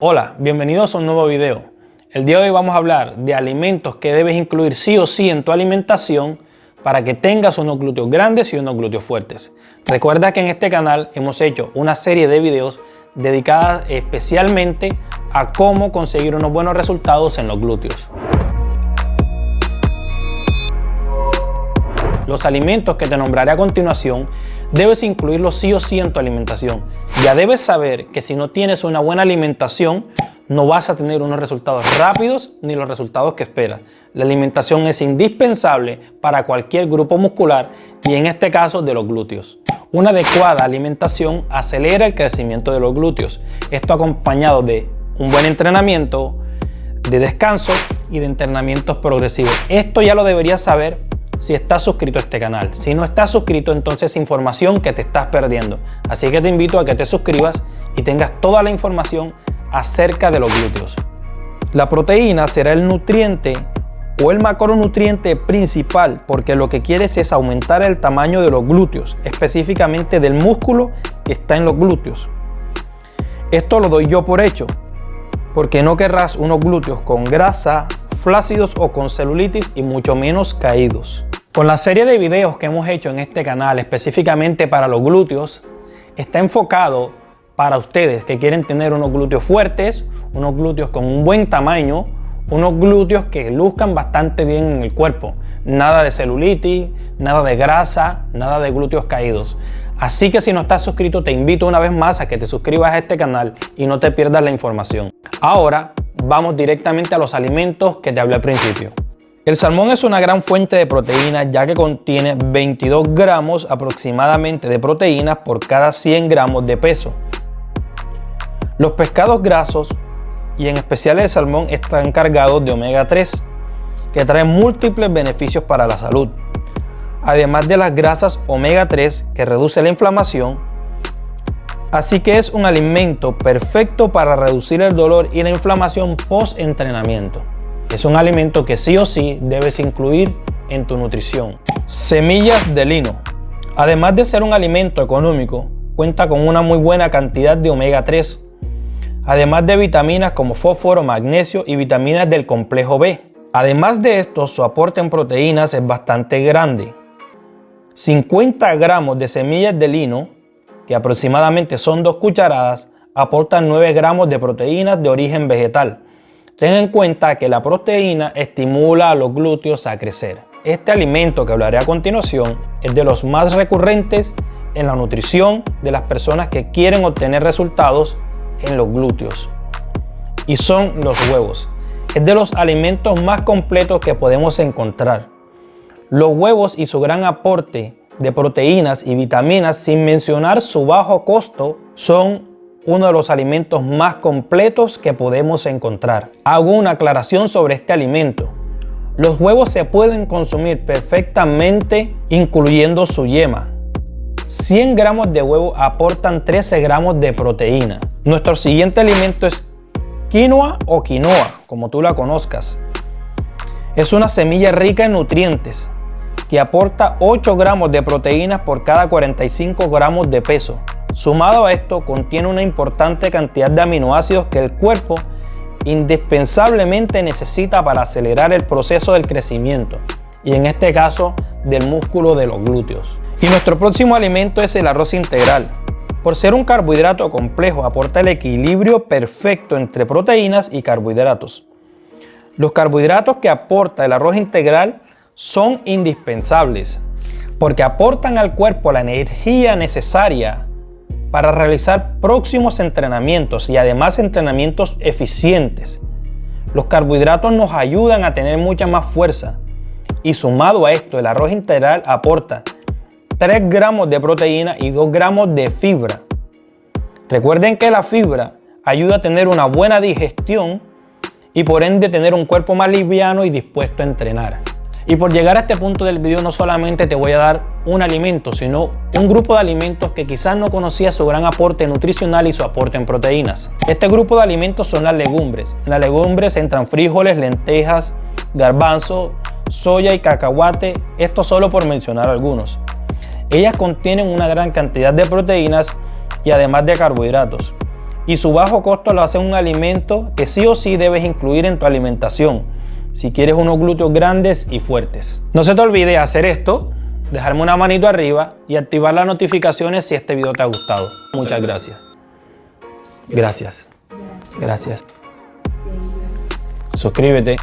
Hola, bienvenidos a un nuevo video. El día de hoy vamos a hablar de alimentos que debes incluir sí o sí en tu alimentación para que tengas unos glúteos grandes y unos glúteos fuertes. Recuerda que en este canal hemos hecho una serie de videos dedicadas especialmente a cómo conseguir unos buenos resultados en los glúteos. Los alimentos que te nombraré a continuación debes incluirlos sí o sí en tu alimentación. Ya debes saber que si no tienes una buena alimentación, no vas a tener unos resultados rápidos ni los resultados que esperas. La alimentación es indispensable para cualquier grupo muscular y en este caso de los glúteos. Una adecuada alimentación acelera el crecimiento de los glúteos. Esto acompañado de un buen entrenamiento, de descanso y de entrenamientos progresivos. Esto ya lo deberías saber si estás suscrito a este canal. Si no estás suscrito, entonces información que te estás perdiendo. Así que te invito a que te suscribas y tengas toda la información acerca de los glúteos. La proteína será el nutriente o el macronutriente principal porque lo que quieres es aumentar el tamaño de los glúteos, específicamente del músculo que está en los glúteos. Esto lo doy yo por hecho, porque no querrás unos glúteos con grasa, flácidos o con celulitis y mucho menos caídos. Con la serie de videos que hemos hecho en este canal específicamente para los glúteos, está enfocado para ustedes que quieren tener unos glúteos fuertes, unos glúteos con un buen tamaño, unos glúteos que luzcan bastante bien en el cuerpo. Nada de celulitis, nada de grasa, nada de glúteos caídos. Así que si no estás suscrito, te invito una vez más a que te suscribas a este canal y no te pierdas la información. Ahora vamos directamente a los alimentos que te hablé al principio. El salmón es una gran fuente de proteínas ya que contiene 22 gramos aproximadamente de proteínas por cada 100 gramos de peso. Los pescados grasos y en especial el salmón están cargados de omega 3 que traen múltiples beneficios para la salud. Además de las grasas omega 3 que reduce la inflamación, así que es un alimento perfecto para reducir el dolor y la inflamación post-entrenamiento. Es un alimento que sí o sí debes incluir en tu nutrición. Semillas de lino. Además de ser un alimento económico, cuenta con una muy buena cantidad de omega 3, además de vitaminas como fósforo, magnesio y vitaminas del complejo B. Además de esto, su aporte en proteínas es bastante grande. 50 gramos de semillas de lino, que aproximadamente son 2 cucharadas, aportan 9 gramos de proteínas de origen vegetal. Ten en cuenta que la proteína estimula a los glúteos a crecer. Este alimento que hablaré a continuación es de los más recurrentes en la nutrición de las personas que quieren obtener resultados en los glúteos. Y son los huevos. Es de los alimentos más completos que podemos encontrar. Los huevos y su gran aporte de proteínas y vitaminas, sin mencionar su bajo costo, son uno de los alimentos más completos que podemos encontrar. Hago una aclaración sobre este alimento. Los huevos se pueden consumir perfectamente incluyendo su yema. 100 gramos de huevo aportan 13 gramos de proteína. Nuestro siguiente alimento es quinoa o quinoa, como tú la conozcas. Es una semilla rica en nutrientes que aporta 8 gramos de proteínas por cada 45 gramos de peso. Sumado a esto, contiene una importante cantidad de aminoácidos que el cuerpo indispensablemente necesita para acelerar el proceso del crecimiento, y en este caso del músculo de los glúteos. Y nuestro próximo alimento es el arroz integral. Por ser un carbohidrato complejo, aporta el equilibrio perfecto entre proteínas y carbohidratos. Los carbohidratos que aporta el arroz integral son indispensables porque aportan al cuerpo la energía necesaria para realizar próximos entrenamientos y además entrenamientos eficientes. Los carbohidratos nos ayudan a tener mucha más fuerza y sumado a esto el arroz integral aporta 3 gramos de proteína y 2 gramos de fibra. Recuerden que la fibra ayuda a tener una buena digestión y por ende tener un cuerpo más liviano y dispuesto a entrenar. Y por llegar a este punto del video no solamente te voy a dar un alimento, sino un grupo de alimentos que quizás no conocías su gran aporte nutricional y su aporte en proteínas. Este grupo de alimentos son las legumbres. En las legumbres entran frijoles, lentejas, garbanzo, soya y cacahuate, esto solo por mencionar algunos. Ellas contienen una gran cantidad de proteínas y además de carbohidratos. y su bajo costo lo hace un alimento que sí o sí debes incluir en tu alimentación si quieres unos glúteos grandes y fuertes. No se te olvide hacer esto, dejarme una manito arriba y activar las notificaciones si este video te ha gustado. Muchas gracias. Gracias. Suscríbete.